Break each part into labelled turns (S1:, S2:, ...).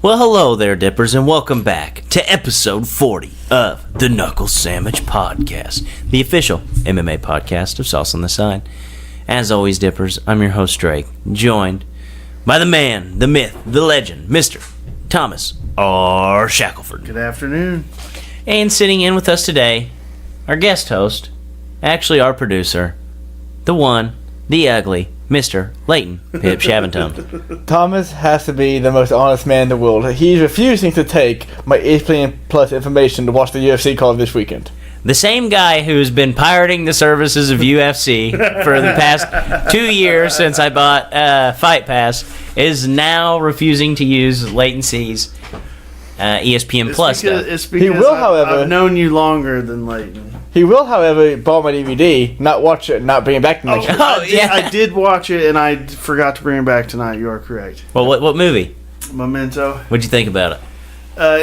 S1: Well, hello there, Dippers, and welcome back to episode 40 of the Knuckle Sammich podcast, the official MMA podcast of Sauce on the Side. As always, Dippers, I'm your host, Drake, joined by the man, the myth, the legend, Mr. Thomas R. Shackelford.
S2: Good afternoon.
S1: And sitting in with us today, our guest host, actually our producer, the one, the ugly, Mr. Leighton Pip Shaventone.
S3: Thomas has to be the most honest man in the world. He's refusing to take my ESPN Plus information to watch the UFC card this weekend.
S1: The same guy who's been pirating the services of UFC for the past 2 years since I bought Fight Pass is now refusing to use Leighton C's ESPN Plus stuff.
S2: It's because I've known you longer than Leighton.
S3: He will, however, borrow my DVD, not watch it, not bring it back the next week.
S2: I did watch it, and I forgot to bring it back tonight. You are correct.
S1: Well, what movie?
S2: Memento.
S1: What'd you think about it?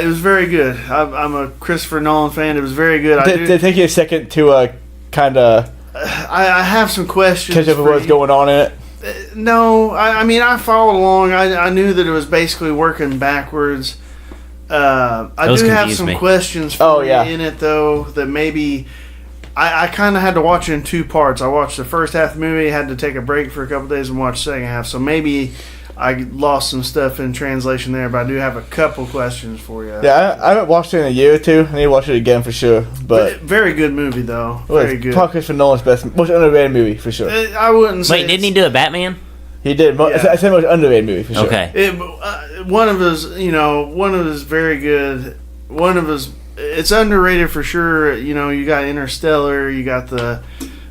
S2: It was very good. I'm a Christopher Nolan fan. It was very good.
S3: Did it take you a second to kind of...
S2: I have some questions.
S3: Catch up with what's going on in it?
S2: No. I mean, I followed along. I knew that it was basically working backwards. I do have some questions for you in it, though, that maybe... I kind of had to watch it in two parts. I watched the first half of the movie, had to take a break for a couple days and watch the second half. So maybe I lost some stuff in translation there, but I do have a couple questions for you.
S3: Yeah, I haven't watched it in a year or two. I need to watch it again for sure. But
S2: very good movie, though. Very good.
S3: Probably Christopher Nolan's best, most underrated movie, for sure.
S2: I wouldn't say...
S1: Wait, didn't he do a Batman?
S3: He did. Yeah. I said most underrated movie, for sure.
S1: Okay.
S2: One of his very good... It's underrated for sure. You know, you got Interstellar, you got the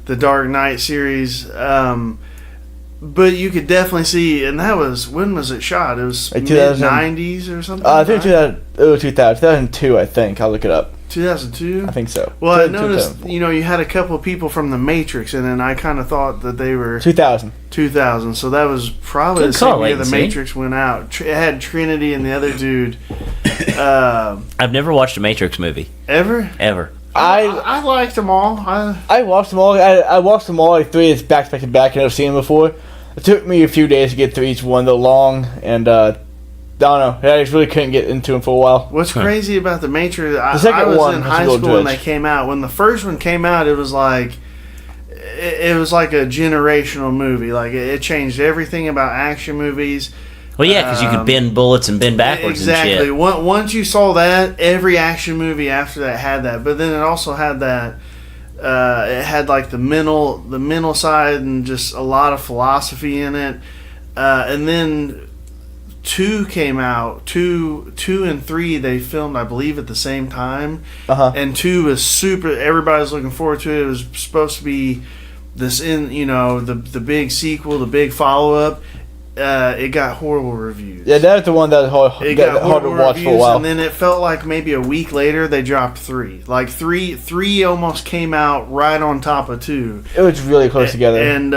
S2: Dark Knight series, but you could definitely see, and that was, when was it shot? It was like mid-90s or something?
S3: I think 2002, I think. I'll look it up.
S2: 2002?
S3: I think so.
S2: Well, I noticed, you had a couple of people from The Matrix, and then I kind of thought that they were...
S3: 2000.
S2: So that was probably the same year The Matrix went out. It had Trinity and the other dude.
S1: I've never watched a Matrix movie.
S2: Ever?
S1: Ever.
S2: I liked them all.
S3: I watched them all. I watched them all like 3 years back to back, and I've seen them before. It took me a few days to get through each one. They're long, and I don't know. I just really couldn't get into them for a while.
S2: What's crazy about The Matrix, I was in high school when they came out. When the first one came out, it was like a generational movie. Like, it changed everything about action movies.
S1: Well, yeah, because you could bend bullets and bend backwards
S2: exactly.
S1: and shit.
S2: Once you saw that, every action movie after that had that. But then it also had that... it had like the mental side and just a lot of philosophy in it. And then 2 came out. 2 and 3 they filmed, I believe, at the same time. And 2 was super. Everybody's looking forward to it. It was supposed to be the big sequel, the big follow up. It got horrible reviews.
S3: Yeah, that's the one that was hard to watch for a while.
S2: And then it felt like maybe a week later they dropped 3. Like 3 almost came out right on top of 2.
S3: It was really close together.
S2: And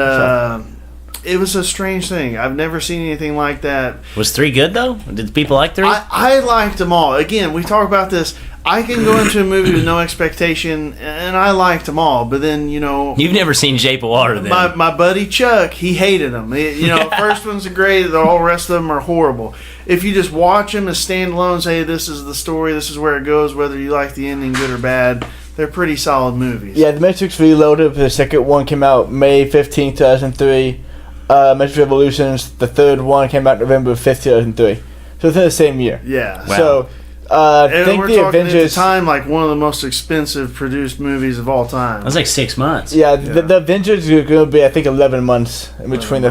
S2: it was a strange thing. I've never seen anything like that.
S1: Was 3 good though? Did people like 3?
S2: I liked them all. Again, we talk about this. I can go into a movie with no expectation, and I liked them all. But then,
S1: you've never seen Shape of Water, then.
S2: My buddy Chuck, he hated them. First ones are great. The whole rest of them are horrible. If you just watch them as standalone, say this is the story, this is where it goes, whether you like the ending, good or bad, they're pretty solid movies.
S3: Yeah, The Matrix Reloaded, the second one came out May 15, 2003. Matrix Revolutions, the third one came out November 5th, 2003. So within the same year.
S2: Yeah.
S1: Wow.
S3: So... I think the Avengers
S2: at the time like one of the most expensive produced movies of all time.
S1: It was like 6 months.
S3: Yeah. The Avengers are going to be, I think, 11 months in between the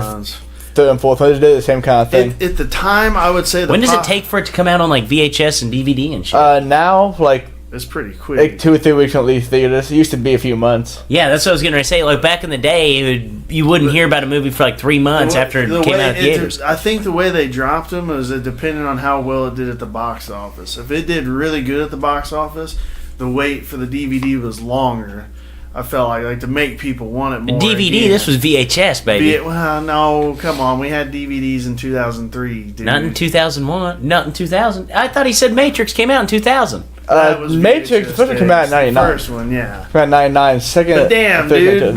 S3: third and fourth. They did the same kind of thing.
S2: At the time, I would say.
S1: When does it take for it to come out on like VHS and DVD and shit?
S3: Now, like.
S2: It's pretty quick.
S3: Like 2 or 3 weeks at least. It used to be a few months.
S1: Yeah, that's what I was going to say. Like back in the day, you wouldn't hear about a movie for like 3 months after it came out of theaters.
S2: I think the way they dropped them was it depended on how well it did at the box office. If it did really good at the box office, the wait for the DVD was longer. I felt like to make people want it more.
S1: DVD, again. This was VHS, baby.
S2: Well, no, come on. We had DVDs in 2003. Dude.
S1: Not in 2001. Not in 2000. I thought he said Matrix came out in 2000.
S3: Matrix, the first one came out in 99.
S2: The first one, yeah.
S3: Came out in 99. Second,
S2: but damn, dude.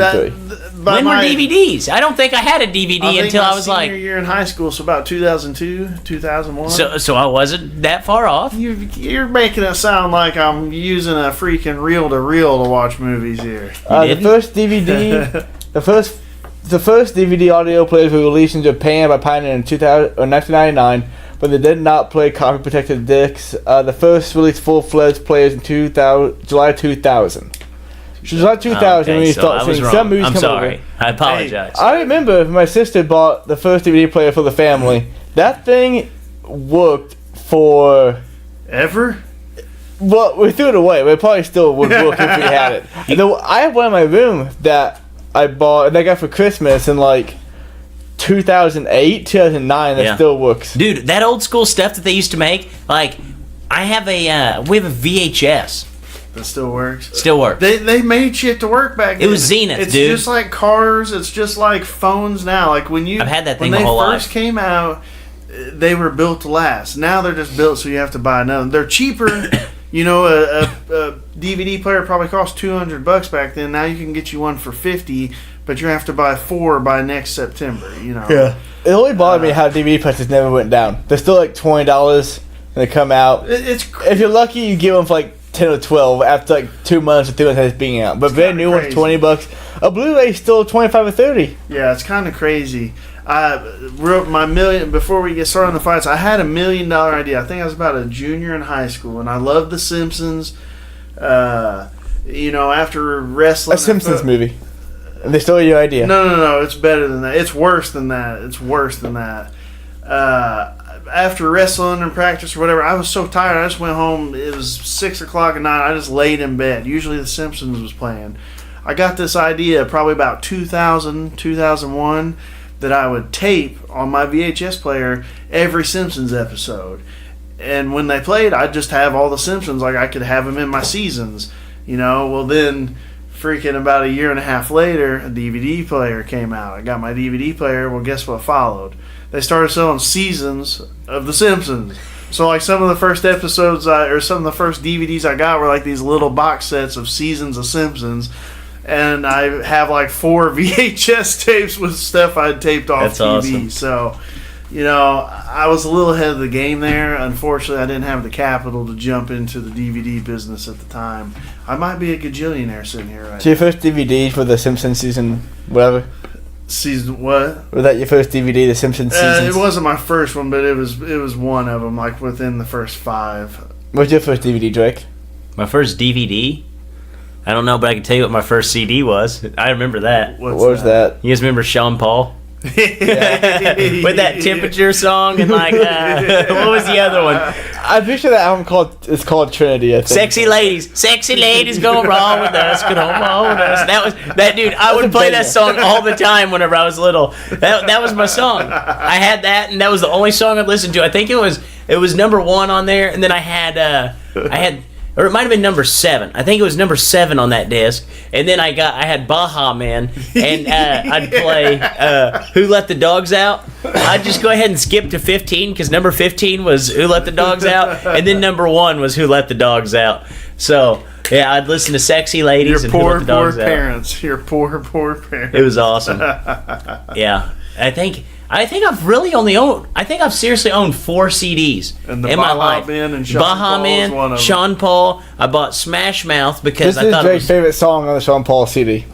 S1: When were DVDs? I don't think I had a DVD until I was like
S2: senior year in high school, so about 2002, 2001.
S1: So I wasn't that far off.
S2: You're making it sound like I'm using a freaking reel-to-reel to watch movies here.
S3: The first DVD, the first DVD audio players were released in Japan by Pioneer in 1999, but they did not play copy-protected discs. The first released full-fledged players in July 2000. July 2000 when you start seeing some movies
S1: I'm
S3: come
S1: sorry.
S3: over.
S1: I apologize.
S3: I remember my sister bought the first DVD player for the family. That thing worked for...
S2: Ever?
S3: Well, we threw it away, but it probably still would work if we had it. I have one in my room that I bought, and I got for Christmas in like 2008, 2009, that still works.
S1: Dude, that old school stuff that they used to make, like, we have a VHS.
S2: That still works.
S1: Still works.
S2: They made shit to work back then.
S1: It was Zenith,
S2: it's
S1: dude.
S2: It's just like cars. It's just like phones now. Like
S1: I've had that thing the whole life.
S2: When they first came out, they were built to last. Now they're just built so you have to buy another. They're cheaper. You know, a DVD player probably cost $200 back then. Now you can get you one for $50, but you have to buy 4 by next September. You know.
S3: Yeah. It only bothered me how DVD prices never went down. They're still like $20 when they come out. If you're lucky, you get one for like 10 or 12 after like 2 months or 3 months of being out. But brand new one's $20. A Blu-ray is still 25 or 30.
S2: Yeah, it's kind of crazy. Before we get started on the fights, I had $1 million idea. I think I was about a junior in high school, and I loved The Simpsons. You know, after wrestling,
S3: a Simpsons movie. And they stole your idea.
S2: No. It's better than that. It's worse than that. After wrestling and practice or whatever, I was so tired. I just went home. It was 6 o'clock at night. I just laid in bed. Usually The Simpsons was playing. I got this idea probably about 2000, 2001 that I would tape on my VHS player every Simpsons episode. And when they played, I'd just have all the Simpsons. Like, I could have them in my seasons. You know, well then, freaking about a year and a half later, a DVD player came out. I got my DVD player. Well, guess what followed? They started selling seasons of The Simpsons. So, like, some of the first episodes, or some of the first DVDs I got were like these little box sets of seasons of Simpsons. And I have like 4 VHS tapes with stuff I'd taped off
S1: That's
S2: TV.
S1: Awesome.
S2: So, you know, I was a little ahead of the game there. Unfortunately, I didn't have the capital to jump into the DVD business at the time. I might be a gajillionaire sitting here right now.
S3: So your first DVD for The Simpsons season, whatever?
S2: Season what?
S3: Was that your first DVD, The Simpsons seasons?
S2: It wasn't my first one, but it was one of them, like within the first 5.
S3: What's your first DVD, Drake?
S1: My first DVD? I don't know, but I can tell you what my first CD was. I remember that.
S3: What was that?
S1: You guys remember Sean Paul? With that temperature song and like what was the other one?
S3: I'm pretty sure that album is called Trinity. I think.
S1: Sexy ladies go wrong with us, go wrong with us. That dude. I would play that song all the time whenever I was little. That was my song. I had that, and that was the only song I'd listen to. I think it was number 1 on there, and then I had. Or it might have been number 7. I think it was number 7 on that disc. And then I had Baha Man, and I'd play Who Let the Dogs Out. I'd just go ahead and skip to 15 because number 15 was Who Let the Dogs Out, and then number 1 was Who Let the Dogs Out. So yeah, I'd listen to Sexy Ladies and Who Let the Dogs Out.
S2: Your poor parents.
S1: It was awesome. Yeah, I think I've seriously owned 4 CDs in my life. Baha Man, Sean Paul. I bought Smash Mouth because
S3: this is Drake's favorite song on the Sean Paul CD.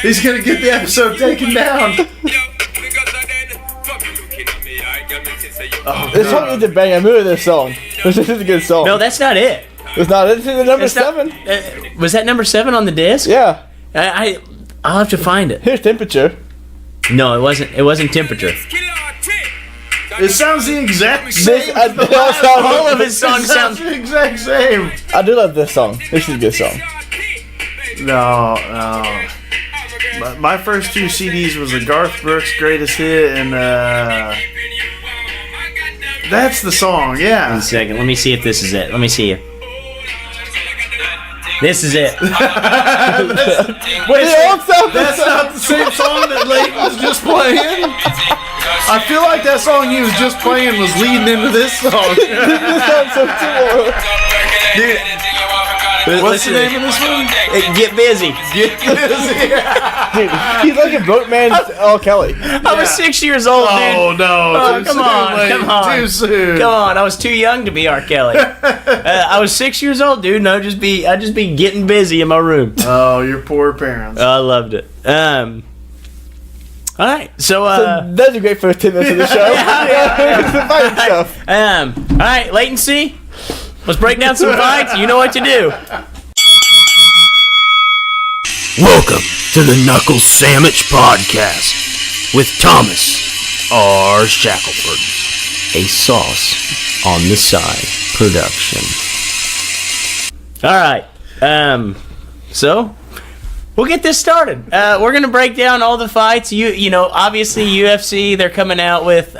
S2: He's gonna get the episode taken down.
S3: This song is a bang. I remember this song. This is a good song.
S1: No, that's not it.
S3: It's not. This is the number 7.
S1: Was that number 7 on the disc?
S3: Yeah.
S1: I'll have to find it.
S3: Here's Temperature.
S1: No, it wasn't. It wasn't Temperature.
S2: It sounds the exact same.
S1: All of his songs sound
S2: the exact same.
S3: I do love this song. This is a good song.
S2: No. My first 2 CDs was the Garth Brooks Greatest Hit, and that's the song. Yeah.
S1: 1 second. Let me see if this is it. Let me see. This is it.
S2: Wait, that's not the same song that Leighton was just playing? I feel like that song he was just playing was leading into this song.
S3: This sounds so similar.
S1: Dude,
S2: What's the name of this one?
S1: Get Busy.
S2: Get Busy.
S3: Dude, he's like a broke man's L. Kelly.
S1: I was 6 years old, dude.
S2: Oh, no.
S1: Oh,
S2: Too
S1: come
S2: soon,
S1: on,
S2: Leighton.
S1: come on.
S2: Too soon.
S1: Come on, I was too young to be R. Kelly. I was 6 years old, dude, and I'd just be getting busy in my room.
S2: Oh, your poor parents.
S1: I loved it. All right, so
S3: That's a great first 10 minutes of the show. It's the fighting stuff.
S1: all right, latency. Let's break down some fights. You know what to do. Welcome to the Knuckle Sammich Podcast with Thomas R. Shackelford, a Sauce on the Side production. All right, so we'll get this started. We're gonna break down all the fights. You know, obviously UFC. They're coming out with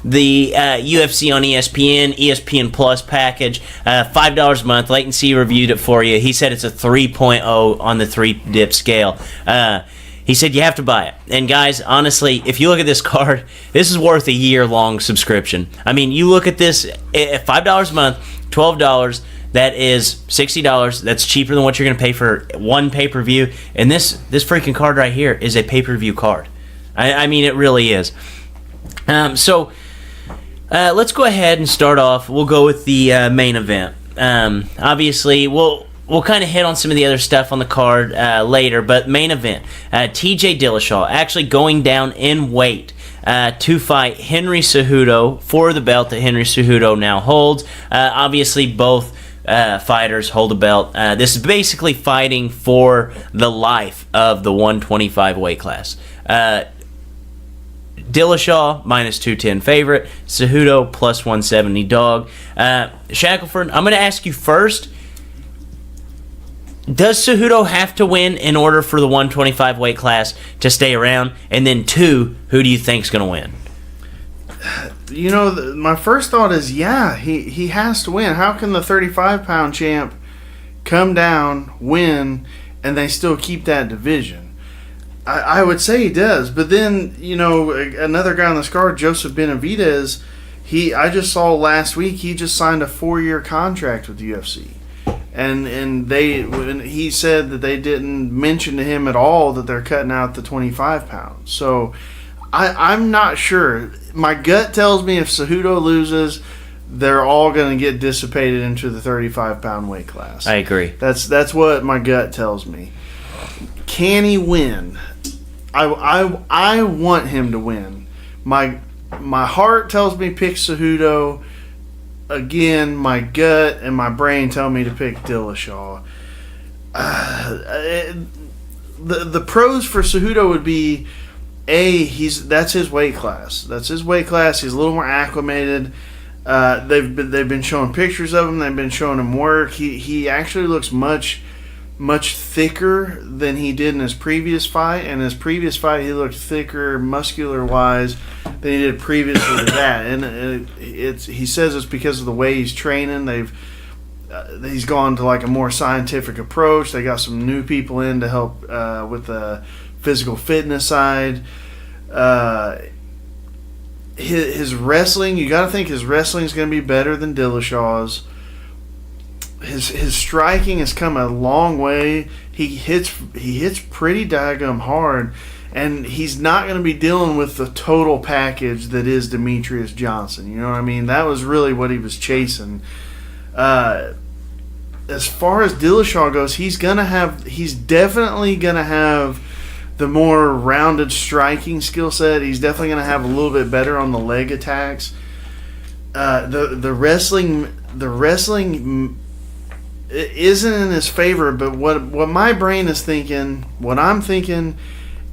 S1: the UFC on ESPN Plus package, $5 a month. Latency reviewed it for you. He said it's a 3.0 on the 3-dip scale. He said you have to buy it. And guys, honestly, if you look at this card, this is worth a year-long subscription. I mean, you look at this at $5 a month, $12. That is $60. That's cheaper than what you're going to pay for one pay-per-view. And this freaking card right here is a pay-per-view card. I mean, it really is. So let's go ahead and start off. We'll go with the main event. Obviously, we'll kind of hit on some of the other stuff on the card later. But main event, TJ Dillashaw actually going down in weight to fight Henry Cejudo for the belt that Henry Cejudo now holds. Obviously, both fighters hold a belt. This is basically fighting for the life of the 125 weight class. Dillashaw minus 210 favorite, Cejudo plus 170 dog. Shackelford, I'm going to ask you first. Does Cejudo have to win in order for the 125 weight class to stay around? And then two, who do you think's going to win?
S2: You know, my first thought is, yeah, he has to win. How can the 35-pound champ come down, win, and they still keep that division? I would say he does. But then, you know, another guy on this card, Joseph Benavidez, I just saw last week he just signed a 4-year contract with the UFC. And he said that they didn't mention to him at all that they're cutting out the 25 pounds. So I'm not sure. My gut tells me if Cejudo loses, they're all going to get dissipated into the 35-pound weight class.
S1: I agree.
S2: That's what my gut tells me. Can he win? I want him to win. My heart tells me pick Cejudo. Again, my gut and my brain tell me to pick Dillashaw. The pros for Cejudo would be, that's his weight class. That's his weight class. He's a little more acclimated. They've been showing pictures of him. They've been showing him work. He actually looks much thicker than he did in his previous fight. In his previous fight, he looked thicker, muscular-wise, than he did previously to that. And he says it's because of the way he's training. He's gone to like a more scientific approach. They got some new people in to help with the physical fitness side. His wrestling, you got to think his wrestling is going to be better than Dillashaw's. His striking has come a long way. He hits pretty daggum hard, and he's not going to be dealing with the total package that is Demetrius Johnson. You know what I mean? That was really what he was chasing. As far as Dillashaw goes, he's definitely gonna have the more rounded striking skill set. He's definitely gonna have a little bit better on the leg attacks. The wrestling isn't in his favor, but what my brain is thinking, what I'm thinking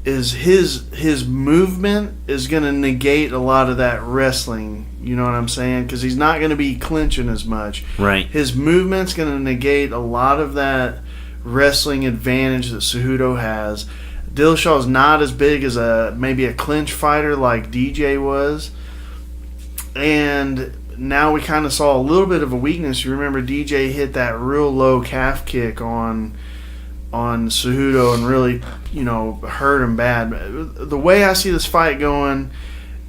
S2: is his movement is going to negate a lot of that wrestling. You know what I'm saying? Because he's not going to be clinching as much.
S1: Right.
S2: His movement's going to negate a lot of that wrestling advantage that Cejudo has. Dillashaw's not as big as maybe a clinch fighter like DJ was. And now we kind of saw a little bit of a weakness. You remember DJ hit that real low calf kick on Cejudo and really, hurt him bad. The way I see this fight going,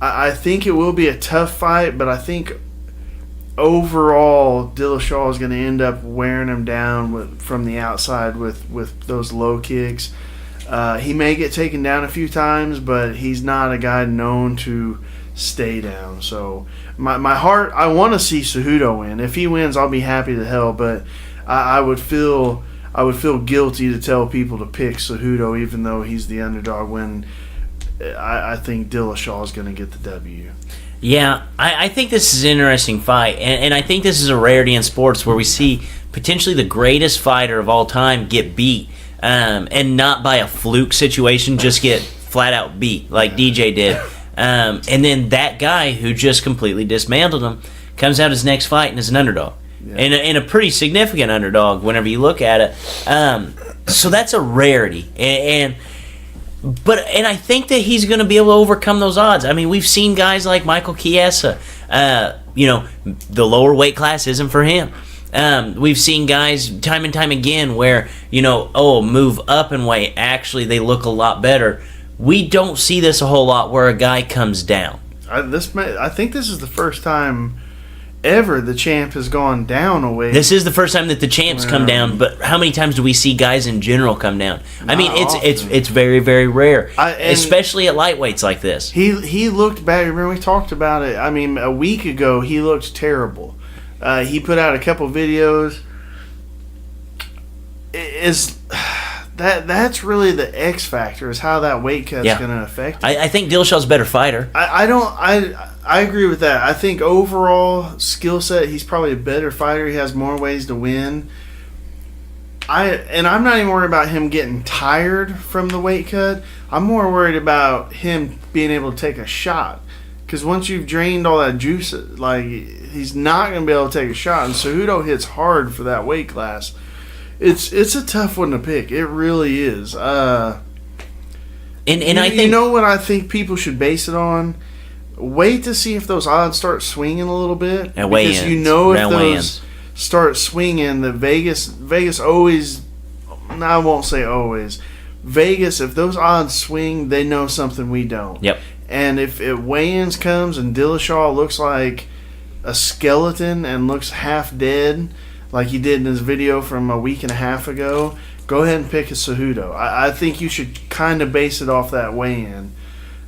S2: I think it will be a tough fight, but I think overall Dillashaw is going to end up wearing him down from the outside with those low kicks. He may get taken down a few times, but he's not a guy known to stay down. So my heart, I want to see Cejudo win. If he wins, I'll be happy to hell, but I would feel guilty to tell people to pick Cejudo even though he's the underdog when I think Dillashaw is going to get the W.
S1: Yeah, I think this is an interesting fight, and I think this is a rarity in sports where we see potentially the greatest fighter of all time get beat, and not by a fluke situation, just get flat out beat like DJ did. And then that guy who just completely dismantled him comes out his next fight and is an underdog. Yeah. And a pretty significant underdog whenever you look at it. So that's a rarity. And I think that he's going to be able to overcome those odds. I mean, we've seen guys like Michael Chiesa. The lower weight class isn't for him. We've seen guys time and time again where, move up in weight. Actually, they look a lot better. We don't see this a whole lot where a guy comes down.
S2: I think this is the first time ever the champ has gone down a weight.
S1: This is the first time that the champs come down, but how many times do we see guys in general come down? I mean, it's very, very rare, especially at lightweights like this.
S2: He looked bad. Remember we talked about it. I mean, a week ago he looked terrible. He put out a couple videos. That's really the X factor, is how that weight cut's going to affect him.
S1: I think Dillashaw's a better fighter.
S2: I agree with that. I think overall skill set, he's probably a better fighter. He has more ways to win. I'm not even worried about him getting tired from the weight cut. I'm more worried about him being able to take a shot. Because once you've drained all that juice, he's not going to be able to take a shot. And Cejudo hits hard for that weight class. It's a tough one to pick. It really is. I think, you know what I think people should base it on? Wait to see if those odds start swinging a little bit. Because if those start swinging, the Vegas always. I won't say always. Vegas, if those odds swing, they know something we don't.
S1: Yep.
S2: And if weigh-ins comes and Dillashaw looks like a skeleton and looks half dead, like he did in his video from a week and a half ago, go ahead and pick a Cejudo. I think you should kind of base it off that weigh-in.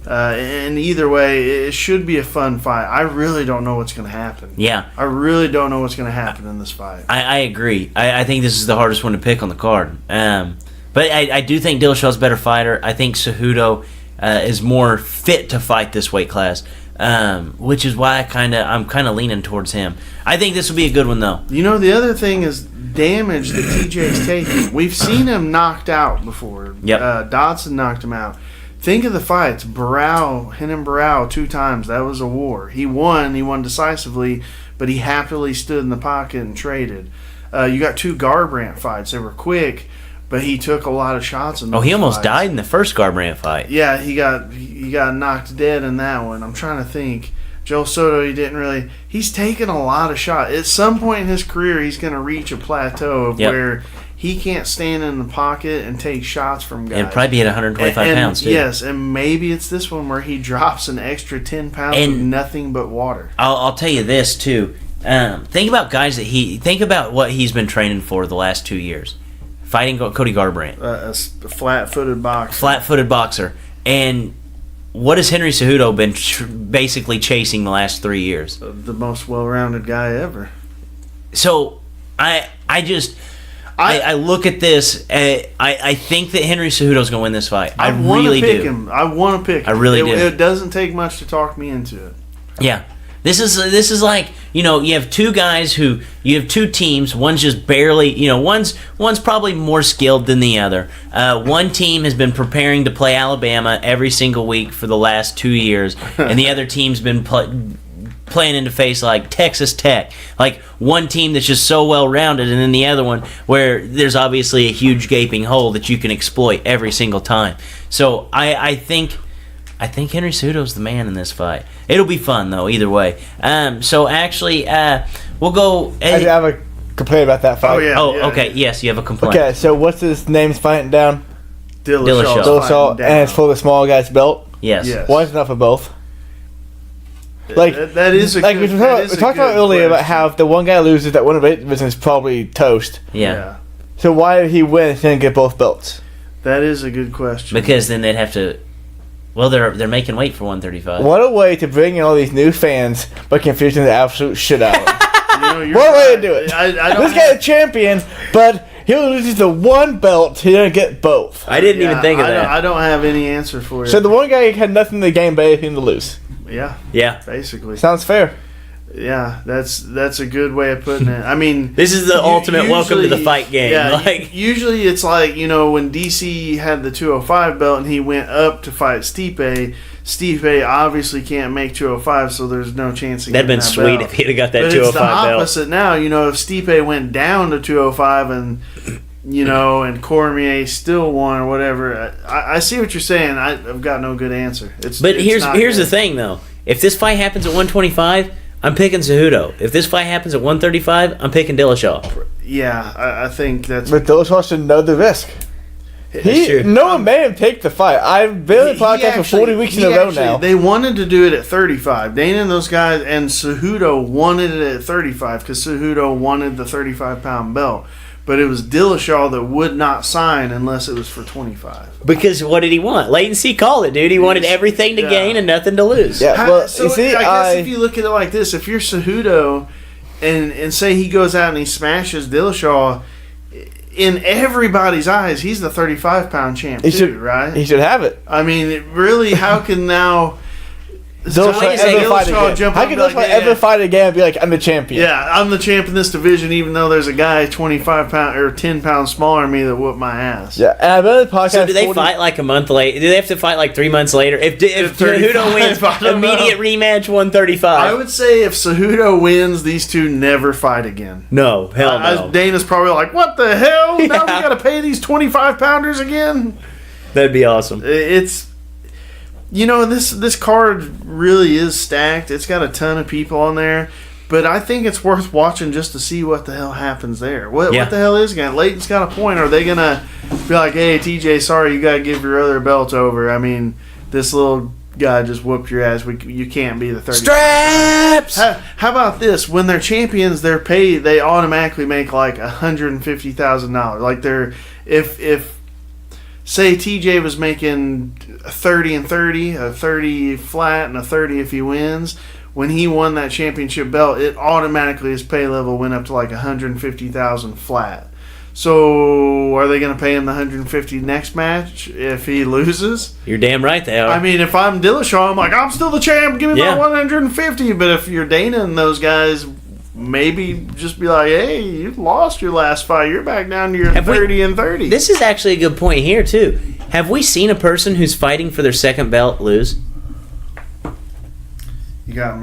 S2: And either way, it should be a fun fight. I really don't know what's going to happen.
S1: Yeah.
S2: I really don't know what's going to happen in this fight.
S1: I agree. I think this is the hardest one to pick on the card. But I do think Dillashaw's a better fighter. I think Cejudo is more fit to fight this weight class, which is why I'm kind of leaning towards him. I think this will be a good one, though.
S2: The other thing is damage that TJ's taking. We've seen him knocked out before.
S1: Yep.
S2: Dodson knocked him out. Think of the fights. Renan Barao 2 times. That was a war. He won decisively, but he happily stood in the pocket and traded. You got 2 Garbrandt fights. They were quick, but he took a lot of shots in those
S1: he almost
S2: fights.
S1: died in the first Garbrandt fight.
S2: Yeah, he got knocked dead in that one. I'm trying to think. Joel Soto, he's taken a lot of shots. At some point in his career, he's going to reach a plateau of where he can't stand in the pocket and take shots from guys.
S1: And probably be at 125 pounds, too.
S2: Yes, and maybe it's this one where he drops an extra 10 pounds with nothing but water.
S1: I'll tell you this, too. Think about think about what he's been training for the last 2 years. Fighting Cody Garbrandt.
S2: A flat-footed boxer.
S1: Flat-footed boxer. And what has Henry Cejudo been basically chasing the last 3 years?
S2: The most well-rounded guy ever.
S1: So, I look at this. I think that Henry Cejudo's going to win this fight. I really do.
S2: Him. I want to pick him.
S1: I really do.
S2: It doesn't take much to talk me into it.
S1: Yeah. This is like, you have 2 guys you have 2 teams. One's just barely, one's probably more skilled than the other. One team has been preparing to play Alabama every single week for the last 2 years, and the other team's been planning to face like Texas Tech. Like one team that's just so well-rounded, and then the other one where there's obviously a huge gaping hole that you can exploit every single time. So I think I think Henry Cejudo's the man in this fight. It'll be fun though, either way. So actually, we'll go.
S3: I have a complaint about that fight.
S2: Oh yeah.
S1: Oh, okay. Yes, you have a complaint.
S3: Okay, so what's his name's fighting down?
S2: Dillashaw's
S3: Dillashaw,
S2: fighting down.
S3: and it's for the small guy's belt.
S1: Yes.
S2: Yes.
S3: Why is enough for both? Like
S2: that is a
S3: like
S2: good,
S3: we talked about earlier about how if the one guy loses, that one of it is probably toast.
S1: Yeah.
S3: So why did he win if he didn't get both belts?
S2: That is a good question.
S1: Because then they'd have to. Well, they're making weight for 135.
S3: What a way to bring in all these new fans, but confusing the absolute shit out of them.
S2: You're
S3: What way
S2: right.
S3: to do it?
S2: I don't
S3: This guy's a champion, but he loses the one belt. He didn't get both.
S1: I didn't even think of
S2: I
S1: that.
S2: I don't have any answer for you.
S3: So the one guy had nothing to gain but anything to lose.
S2: Yeah,
S1: Yeah.
S2: basically.
S3: Sounds fair.
S2: Yeah, that's a good way of putting it. I mean,
S1: This is the ultimate welcome to the
S2: usually-
S1: fight game.
S2: Yeah,
S1: Like,
S2: usually it's like, when DC had the 205 belt and he went up to fight Stipe. Stipe obviously can't make 205, so there's no chance of
S1: that'd been
S2: getting that
S1: sweet
S2: belt.
S1: if he'd have got that
S2: But
S1: 205
S2: it's the
S1: belt.
S2: opposite now. If Stipe went down to 205 and and Cormier still won or whatever, I see what you're saying. I've got no good answer. It's
S1: Here's
S2: not
S1: the
S2: good.
S1: thing though. If this fight happens at 125, I'm picking Cejudo. If this fight happens at 135, I'm picking Dillashaw.
S2: Yeah, I think that's.
S3: But Dillashaw should know the risk.
S1: true.
S3: No one made him take the fight. I've been on the podcast for 40 weeks in a row now.
S2: They wanted to do it at 35. Dana and those guys and Cejudo wanted it at 35 because Cejudo wanted the 35-pound belt. But it was Dillashaw that would not sign unless it was for 25.
S1: Because what did he want? Latency called it, dude. He wanted everything to
S2: Yeah.
S1: gain and nothing to lose.
S3: Yeah, well,
S2: So
S3: you see,
S2: I guess if you look at it like this, if you're Cejudo and say he goes out and he smashes Dillashaw, in everybody's eyes, he's the 35-pound champ right?
S3: He should have it.
S2: I mean, really, how can now
S3: Dillashaw
S1: wait a second,
S3: ever fight
S2: Dillashaw
S3: again?
S2: jump
S3: How
S2: up
S3: can
S2: and be
S3: Dillashaw
S2: like,
S3: ever fight again and be like, I'm the champion?
S2: Yeah, I'm the champ in this division, even though there's a guy 25 pound or 10 pounds smaller than me that whooped my ass.
S3: Yeah, and I've been on the podcast.
S1: So do they
S3: 40
S1: fight like a month later? Do they have to fight like 3 months later? If
S2: 35,
S1: Cejudo wins,
S2: I don't
S1: immediate
S2: know.
S1: rematch 135.
S2: I would say if Cejudo wins, these two never fight again.
S1: No, hell no.
S2: Dana's probably like, what the hell? Now we
S1: Yeah.
S2: got to pay these 25-pounders again?
S1: That'd be awesome.
S2: It's this card really is stacked. It's got a ton of people on there, but I think it's worth watching just to see what the hell happens there. What the hell is going? Leighton's got a point. Are they gonna be like, hey TJ, sorry, you gotta give your other belt over? I mean, this little guy just whooped your ass. You can't be the 30.
S1: Straps.
S2: How about this? When they're champions, they're paid. They automatically make like $150,000. Like if say TJ was making 30 and 30, a 30 flat and a 30 if he wins. When he won that championship belt, it automatically his pay level went up to like 150,000 flat. So are they going to pay him the 150 next match if he loses?
S1: You're damn right they are.
S2: I mean, if I'm Dillashaw, I'm like, I'm still the champ. Give me
S1: Yeah.
S2: my 150. But if you're Dana and those guys, maybe just be like, hey, you lost your last fight. You're back down to your 30 and 30.
S1: This is actually a good point here too. Have we seen a person who's fighting for their second belt lose?
S2: You got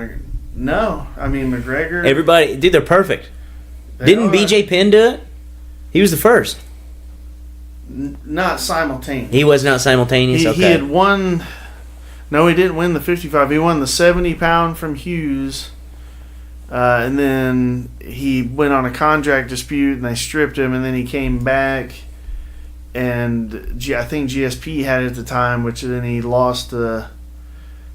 S2: no. I mean, McGregor.
S1: Everybody, dude, they're perfect.
S2: they
S1: Didn't
S2: are
S1: BJ Penn do it? He was the first.
S2: not simultaneous.
S1: He was not simultaneous.
S2: He
S1: Okay.
S2: had won. No, he didn't win the 55. He won the 70-pound from Hughes. And then he went on a contract dispute, and they stripped him, and then he came back. And I think GSP had it at the time, which then he lost to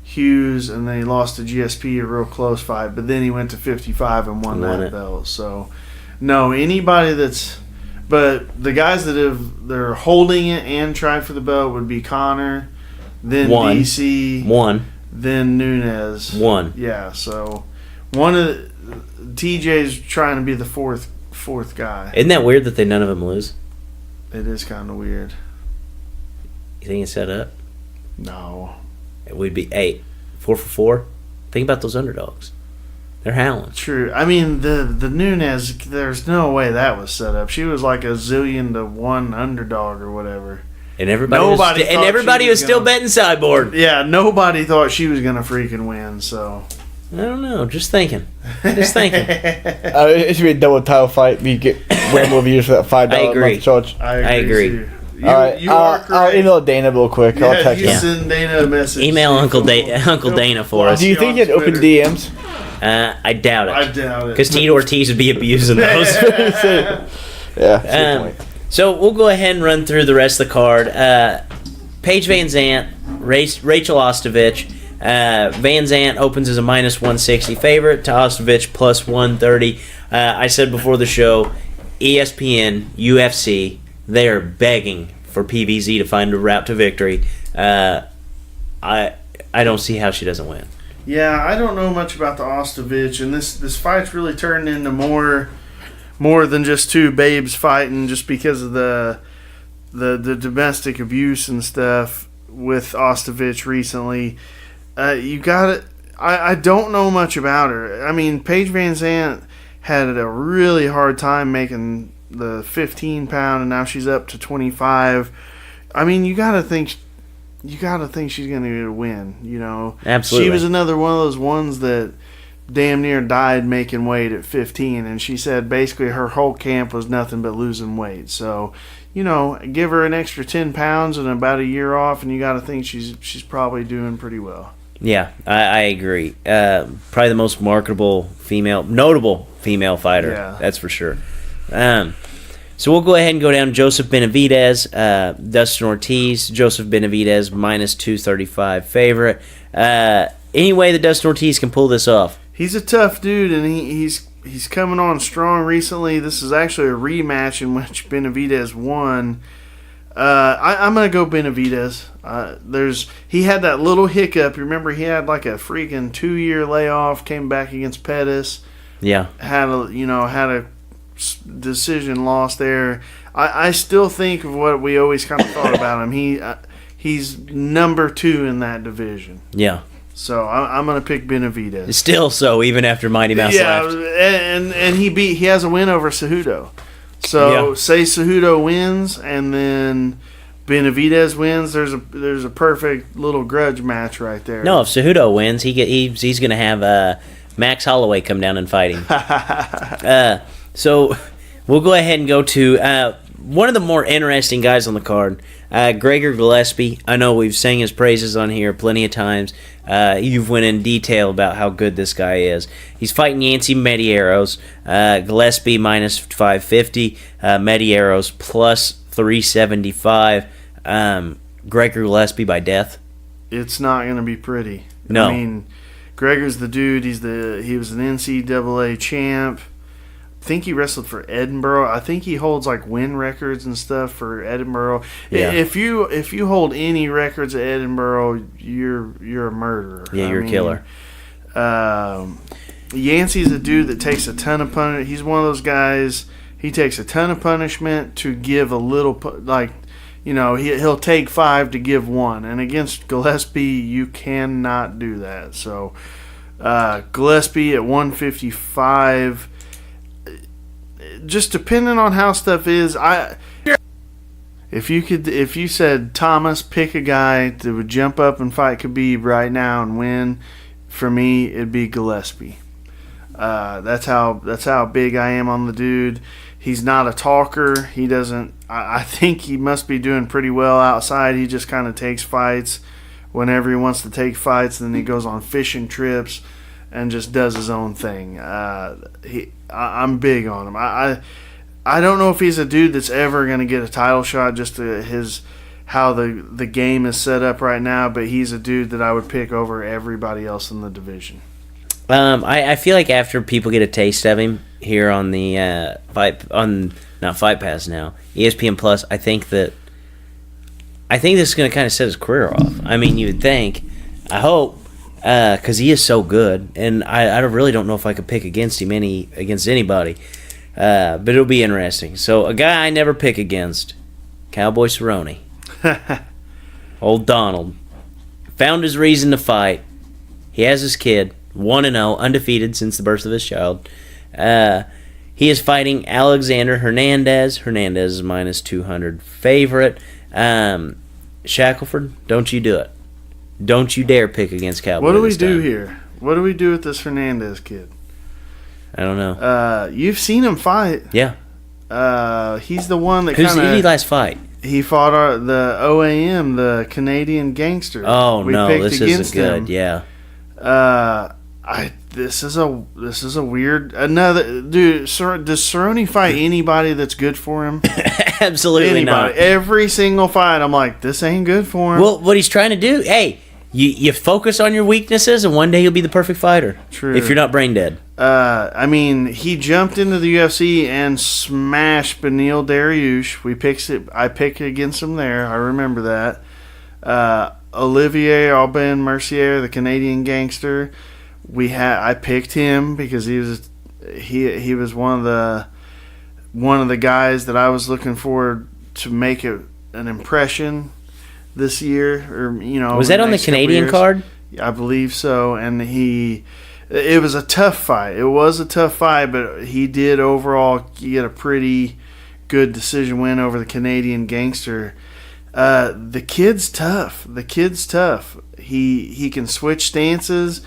S2: Hughes, and then he lost to GSP, a real close fight. But then he went to 55 and won that belt. So, no, anybody that's... But the guys they're holding it and tried for the belt would be Connor, then DC, then Nunes. Yeah, so one of TJ's trying to be the fourth guy.
S1: Isn't that weird that none of them lose?
S2: It is kind of weird.
S1: You think it's set up?
S2: No.
S1: It would be 8. 4 for 4. Think about those underdogs. They're howling.
S2: True. I mean, the Nunes, there's no way that was set up. She was like a 1,000,000-to-1 underdog or whatever.
S1: And everybody was still betting sideboard.
S2: Yeah, nobody thought she was going to freaking win, so...
S1: I don't know. Just thinking.
S3: It should be a double title fight. You get way more views for that $5
S1: I agree.
S3: month charge.
S2: I agree. You,
S3: All right,
S2: you are correct.
S3: I'll email Dana real quick.
S2: Yeah,
S3: I'll text
S2: you
S3: him.
S2: send Dana a message.
S1: Email Uncle Dana for us.
S3: Do you think he had open DMs?
S1: I doubt it.
S2: I doubt it.
S1: Because Tito Ortiz would be abusing those.
S3: Yeah. Good point.
S1: So we'll go ahead and run through the rest of the card. Paige Van Zant, Rachel Ostovich. Van Zant opens as a minus 160 favorite to Ostovich plus 130. I said before the show, ESPN, UFC, they are begging for PVZ to find a route to victory. I don't see how she doesn't win.
S2: Yeah, I don't know much about the Ostovich, and this fight's really turned into more than just two babes fighting, just because of the domestic abuse and stuff with Ostovich recently. You got it. I don't know much about her. I mean, Paige Van Zant had a really hard time making the 15-pound, and now she's up to 25. I mean, you gotta think she's gonna get a win. You know,
S1: Absolutely.
S2: She was another one of those ones that damn near died making weight at 15, and she said basically her whole camp was nothing but losing weight. So, you know, give her an extra 10 pounds and about a year off, and you got to think she's probably doing pretty well.
S1: Yeah, I agree. Probably the most notable female fighter.
S2: Yeah.
S1: That's for sure. So we'll go ahead and go down Joseph Benavidez, Dustin Ortiz. Joseph Benavidez minus 235 favorite. Any way that Dustin Ortiz can pull this off?
S2: He's a tough dude, and he's coming on strong recently. This is actually a rematch in which Benavidez won. I'm gonna go Benavidez. He had that little hiccup. Remember, he had like a freaking 2-year layoff. Came back against Pettis.
S1: Yeah.
S2: Had a decision lost there. I still think of what we always kind of thought about him. He's number 2 in that division.
S1: Yeah.
S2: So I'm gonna pick Benavidez.
S1: Still so, even after Mighty Mouse left.
S2: And he has a win over Cejudo. So say Cejudo wins and then Benavidez wins. There's a perfect little grudge match right there.
S1: No, if Cejudo wins, he's going to have Max Holloway come down and fight him. So we'll go ahead and go to one of the more interesting guys on the card, Gregor Gillespie. I know we've sang his praises on here plenty of times. You've went in detail about how good this guy is. He's fighting Yancy Medeiros. Gillespie minus 550. Medeiros plus 375. Gregor Gillespie by death.
S2: It's not going to be pretty.
S1: No.
S2: I mean, Gregor's the dude. He was an NCAA champ. I think he wrestled for Edinburgh. I think he holds like win records and stuff for Edinburgh.
S1: Yeah.
S2: If you hold any records at Edinburgh, you're a murderer.
S1: Yeah, you're a killer.
S2: Yancey's a dude that takes a ton of punishment. He's one of those guys. He takes a ton of punishment to give a little, he'll take 5 to give 1. And against Gillespie, you cannot do that. So Gillespie at 155. Just depending on how stuff is, if you said Thomas, pick a guy that would jump up and fight Khabib right now and win, for me it'd be Gillespie. That's how big I am on the dude. He's not a talker. He doesn't. I think he must be doing pretty well outside. He just kind of takes fights whenever he wants to take fights, and then he goes on fishing trips and just does his own thing. I'm big on him. I don't know if he's a dude that's ever going to get a title shot, just how the game is set up right now, but he's a dude that I would pick over everybody else in the division.
S1: I feel like after people get a taste of him here on the not Fight Pass now, ESPN Plus, I think this is going to kind of set his career off. I mean, you would think, I hope, because he is so good, and I really don't know if I could pick against him against anybody, but it'll be interesting. So a guy I never pick against, Cowboy Cerrone, old Donald, found his reason to fight. He has his kid, 1-0, undefeated since the birth of his child. He is fighting Alexander Hernandez. Hernandez is minus 200 favorite. Shackelford, don't you do it. Don't you dare pick against Cowboy.
S2: What do we do here? What do we do with this Hernandez kid?
S1: I don't know.
S2: You've seen him fight.
S1: Yeah.
S2: He's the one that
S1: Who did he last fight?
S2: He fought the OAM, the Canadian gangster.
S1: Oh
S2: we
S1: no,
S2: picked
S1: this
S2: against
S1: isn't good.
S2: him.
S1: Yeah.
S2: This is a weird another dude. Does Cerrone fight anybody that's good for him?
S1: Absolutely
S2: Anybody.
S1: not.
S2: Every single fight, I'm like, this ain't good for him.
S1: Well, what he's trying to do, hey, you focus on your weaknesses, and one day you'll be the perfect fighter.
S2: True.
S1: If you're not brain dead.
S2: I mean, he jumped into the UFC and smashed Beneil Dariush. I picked against him there. I remember that. Olivier Aubin Mercier, the Canadian gangster. I picked him because he was one of the guys that I was looking forward to make an impression this year, or
S1: Was that on the Canadian card?
S2: I believe so, and it was a tough fight. It was a tough fight, but he did overall get a pretty good decision win over the Canadian gangster. The kid's tough. He can switch stances.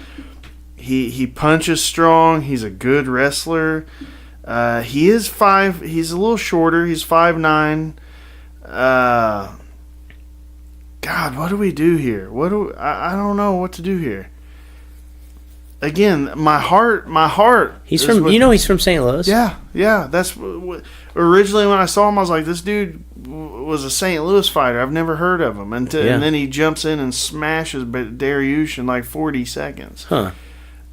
S2: He punches strong. He's a good wrestler. He is 5. He's a little shorter. He's 5'9". God, what do we do here? I don't know what to do here. Again, my heart.
S1: He's from St. Louis.
S2: Yeah. That's originally when I saw him, I was like, this dude was a St. Louis fighter. I've never heard of him, and then he jumps in and smashes Dariush in like 40 seconds.
S1: Huh.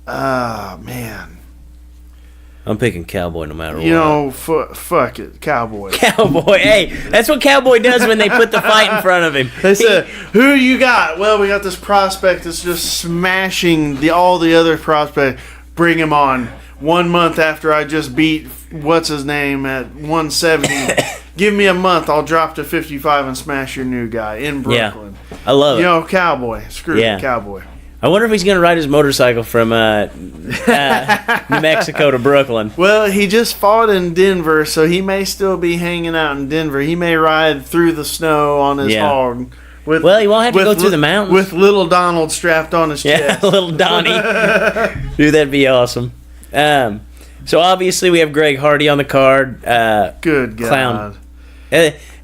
S2: Man.
S1: I'm picking Cowboy no matter what.
S2: Fuck it, Cowboy.
S1: Cowboy, hey, that's what Cowboy does when they put the fight in front of him.
S2: They said, "Who you got?" Well, we got this prospect that's just smashing all the other prospects. Bring him on. 1 month after I just beat what's his name at 170. Give me a month. I'll drop to 55 and smash your new guy in Brooklyn.
S1: Yeah, I love it.
S2: Cowboy. Screw it, Cowboy.
S1: I wonder if he's going to ride his motorcycle from New Mexico to Brooklyn.
S2: Well, he just fought in Denver, so he may still be hanging out in Denver. He may ride through the snow on his hog.
S1: He won't have to go through the mountains.
S2: With little Donald strapped on his chest.
S1: Yeah, little Donnie. Dude, that'd be awesome. So obviously we have Greg Hardy on the card.
S2: Good God.
S1: Clown.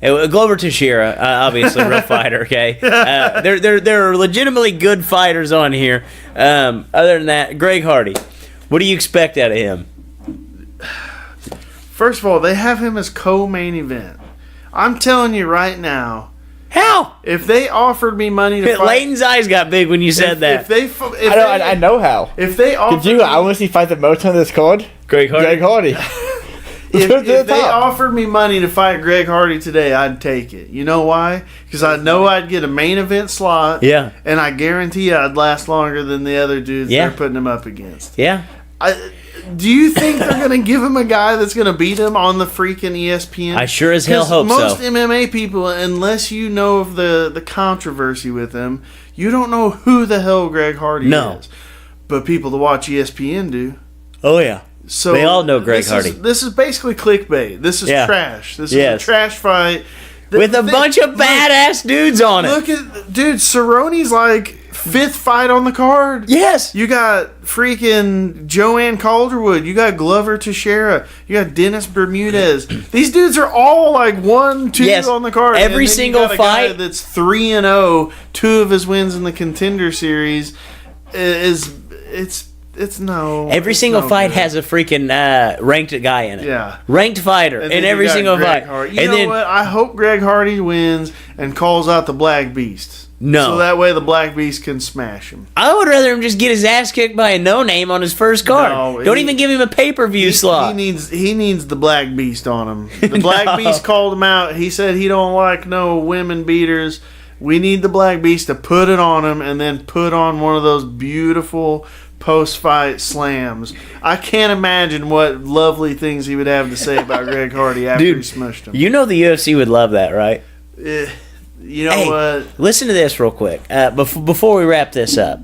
S1: Glover Teixeira, obviously real fighter. Okay, there are legitimately good fighters on here. Other than that, Greg Hardy, what do you expect out of him?
S2: First of all, they have him as co-main event. I'm telling you right now.
S1: How?
S2: If they offered me money to fight,
S1: Leighton's eyes got big when you said that.
S3: I know how.
S2: If they offered,
S3: I want to see fight the most on this card.
S1: Greg Hardy.
S2: If they offered me money to fight Greg Hardy today, I'd take it. You know why? Because I know I'd get a main event slot.
S1: Yeah.
S2: And I guarantee I'd last longer than the other dudes they're putting him up against.
S1: Yeah.
S2: Do you think they're going to give him a guy that's going to beat him on the freaking ESPN?
S1: I sure as hell hope
S2: most
S1: so.
S2: Most MMA people, unless you know of the controversy with him, you don't know who the hell Greg Hardy is. But people that watch ESPN do.
S1: Oh, yeah.
S2: So
S1: they all know Greg Hardy.
S2: This is basically clickbait. This is trash. This is a trash fight.
S1: With a bunch of badass dudes on it.
S2: Look at, dude, Cerrone's like 5th fight on the card.
S1: Yes.
S2: You got freaking Joanne Calderwood. You got Glover Teixeira. You got Dennis Bermudez. These dudes are all like 1, 2 on the card.
S1: Every single
S2: you got a
S1: fight.
S2: Guy that's 3-0. 2 of his wins in the Contender Series it's no.
S1: Every single fight has a freaking ranked guy in it.
S2: Yeah.
S1: Ranked fighter in every single fight.
S2: You know what? I hope Greg Hardy wins and calls out the Black Beast.
S1: No.
S2: So that way the Black Beast can smash him.
S1: I would rather him just get his ass kicked by a no-name on his first card.
S2: No,
S1: Don't even give him a pay-per-view slot.
S2: He needs the Black Beast on him. The Black Beast called him out. He said he don't like no women beaters. We need the Black Beast to put it on him and then put on one of those beautiful post-fight slams. I can't imagine what lovely things he would have to say about Greg Hardy after he smushed him.
S1: You know the UFC would love that, right?
S2: You know what?
S1: Listen to this real quick. Before we wrap this up,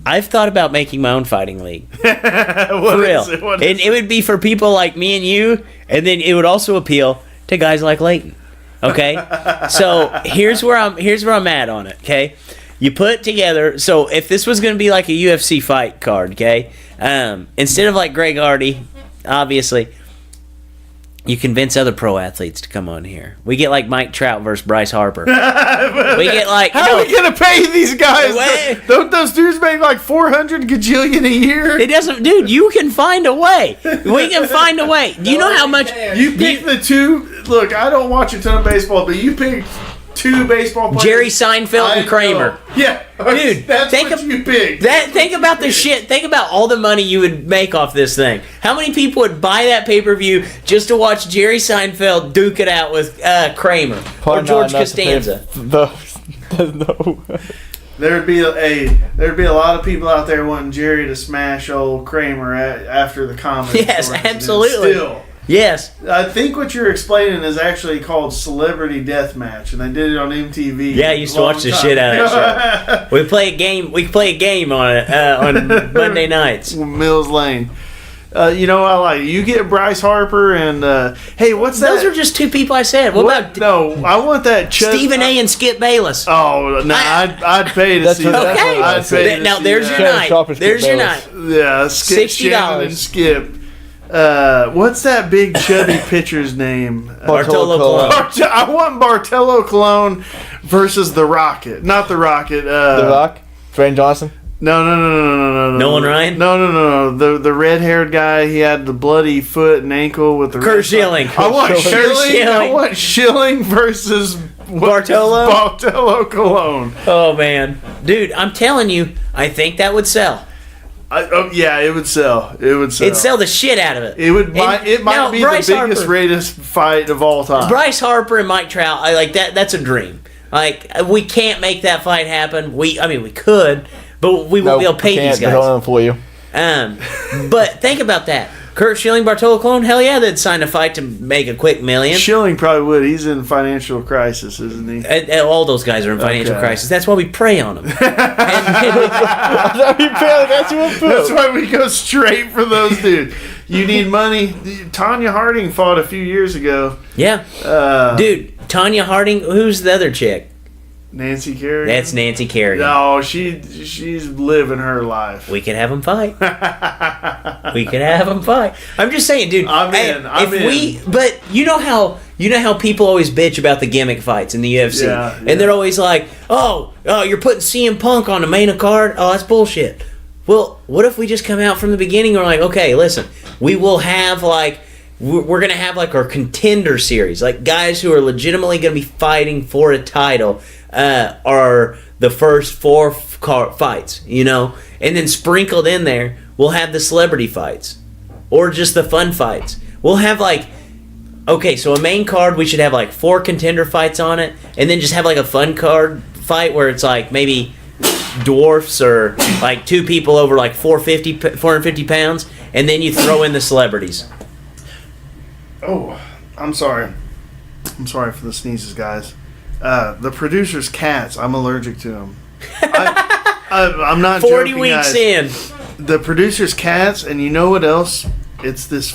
S1: I've thought about making my own fighting league. For real. It would be for people like me and you, and then it would also appeal to guys like Leighton. Okay? So here's where I'm at on it, okay? You put together, so if this was going to be like a UFC fight card, okay, instead of like Greg Hardy, obviously, You convince other pro athletes to come on here. We get like Mike Trout versus Bryce Harper. We get like
S2: how are we gonna pay these guys?
S1: Way.
S2: Don't those dudes make like 400 gajillion a year?
S1: It doesn't, dude. You can find a way. We can find a way. Do you know how much
S2: You pick the two. Look, I don't watch a ton of baseball, but you pick two baseball players.
S1: Jerry Seinfeld and Kramer.
S2: Yeah,
S1: Dude,
S2: that's what you picked.
S1: Think about the shit. Think about all the money you would make off this thing. How many people would buy that pay-per-view just to watch Jerry Seinfeld duke it out with Kramer or George Costanza?
S3: No.
S2: There'd be a lot of people out there wanting Jerry to smash old Kramer after the comedy.
S1: Yes, absolutely.
S2: Still.
S1: Yes.
S2: I think what you're explaining is actually called Celebrity Deathmatch, and they did it on MTV.
S1: Yeah, I used to watch the shit out of that show. We play a game on it on Monday nights.
S2: Mills Lane. You know, I like you get Bryce Harper and hey, what's that?
S1: Those are just two people I said. What about
S2: no? I want that
S1: Stephen A. and Skip Bayless.
S2: Oh no, I'd pay to see that.
S1: Okay.
S2: I'd pay to
S1: now
S2: see
S1: there's
S2: that.
S1: your night. There's your night.
S2: Yeah, Skip, Shannon and Skip. What's that big chubby pitcher's name?
S1: Bartolo Colon.
S2: I want Bartolo Colon versus the Rocket, not the Rocket.
S3: The Rock, Dwayne Johnson.
S2: No.
S1: Nolan Ryan?
S2: No. The red-haired guy. He had the bloody foot and ankle with the.
S1: Kurt Schilling.
S2: I want Schilling. I want Schilling versus Bartolo Colon.
S1: Oh man, dude, I'm telling you, I think that would sell.
S2: Yeah, it would sell.
S1: It'd sell the shit out of it.
S2: It would. It might be
S1: Bryce
S2: the biggest,
S1: Harper,
S2: greatest fight of all time.
S1: Bryce Harper and Mike Trout. I like that. That's a dream. Like we can't make that fight happen. We could, but we won't be able to pay these guys.
S3: They're for you.
S1: But think about that. Kurt Schilling, Bartolo Colon, hell yeah, they'd sign a fight to make a quick million.
S2: Schilling probably would. He's in financial crisis, isn't he?
S1: All those guys are in financial crisis. That's why we prey on them.
S2: That's why we go straight for those dudes. You need money. Tanya Harding fought a few years ago.
S1: Yeah. Dude, Tanya Harding, who's the other chick?
S2: Nancy Kerrigan.
S1: That's Nancy Kerrigan.
S2: No, she's living her life.
S1: We could have them fight. I'm just saying, dude.
S2: I'm in.
S1: But you know how people always bitch about the gimmick fights in the UFC, and they're always like, oh, you're putting CM Punk on the main card. Oh, that's bullshit. Well, what if we just come out from the beginning and we're like, okay, listen, we will have we're going to have our contender series, like guys who are legitimately going to be fighting for a title are the first four fights, and then sprinkled in there, we'll have the celebrity fights or just the fun fights. We'll have so a main card, we should have 4 contender fights on it, and then just have a fun card fight where it's maybe dwarfs or 2 people over 450 pounds, and then you throw in the celebrities.
S2: Oh, I'm sorry for the sneezes, guys. The producer's cats, I'm allergic to them. I'm not
S1: 40
S2: joking,
S1: weeks
S2: guys.
S1: in.
S2: The producer's cats, and you know what else? It's this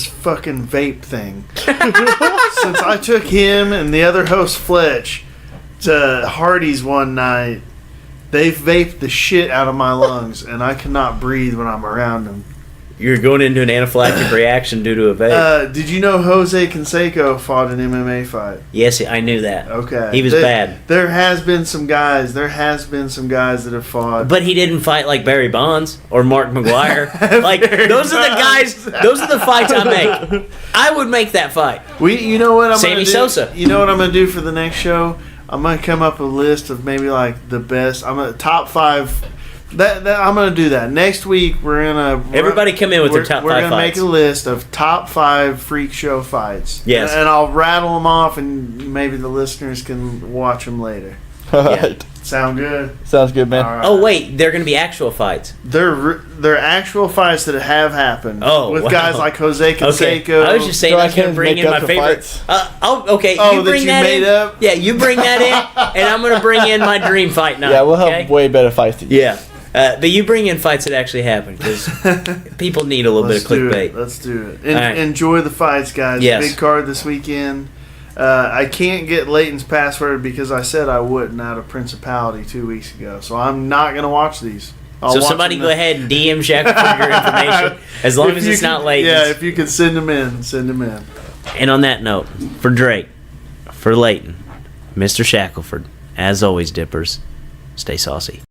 S2: fucking vape thing. Since I took him and the other host, Fletch, to Hardee's one night, they've vaped the shit out of my lungs, and I cannot breathe when I'm around them.
S1: You're going into an anaphylactic reaction due to a vape.
S2: Did you know Jose Canseco fought an MMA fight?
S1: Yes, I knew that.
S2: Okay.
S1: He was bad.
S2: There has been some guys that have fought.
S1: But he didn't fight like Barry Bonds or Mark McGuire. Those are the guys, those are the fights I make. I would make that fight.
S2: You know what I'm
S1: Sammy Sosa.
S2: You know what I'm going to do for the next show? I'm going to come up with a list of maybe the best. I'm going to top 5. That I'm gonna do that next week.
S1: Everybody come in with their top 5 fights.
S2: We're gonna make a list of top 5 freak show fights.
S1: Yes,
S2: and I'll rattle them off, and maybe the listeners can watch them later.
S3: Right.
S2: Sound good?
S3: Sounds good, man.
S2: Right.
S1: Oh wait, they're gonna be actual fights.
S2: They're actual fights that have happened.
S1: Oh,
S2: with
S1: wow.
S2: guys like Jose Canseco.
S1: Okay. I was just saying I was gonna bring in my favorite. Okay.
S2: Oh,
S1: you bring
S2: that you made up?
S1: Yeah, you bring that in, and I'm gonna bring in my dream fight night.
S3: Yeah, we'll have way better fights than you.
S1: Yeah. But you bring in fights that actually happen because people need a little bit of clickbait.
S2: Let's do it. Enjoy the fights, guys.
S1: Yes.
S2: Big card this weekend. I can't get Leighton's password because I said I wouldn't out of Principality 2 weeks ago. So I'm not going to watch these.
S1: So somebody go ahead and DM Shaq for your information as long as it's not Leighton's.
S2: Yeah, if you can send them in, send them in.
S1: And on that note, for Drake, for Leighton, Mr. Shackelford, as always, Dippers, stay saucy.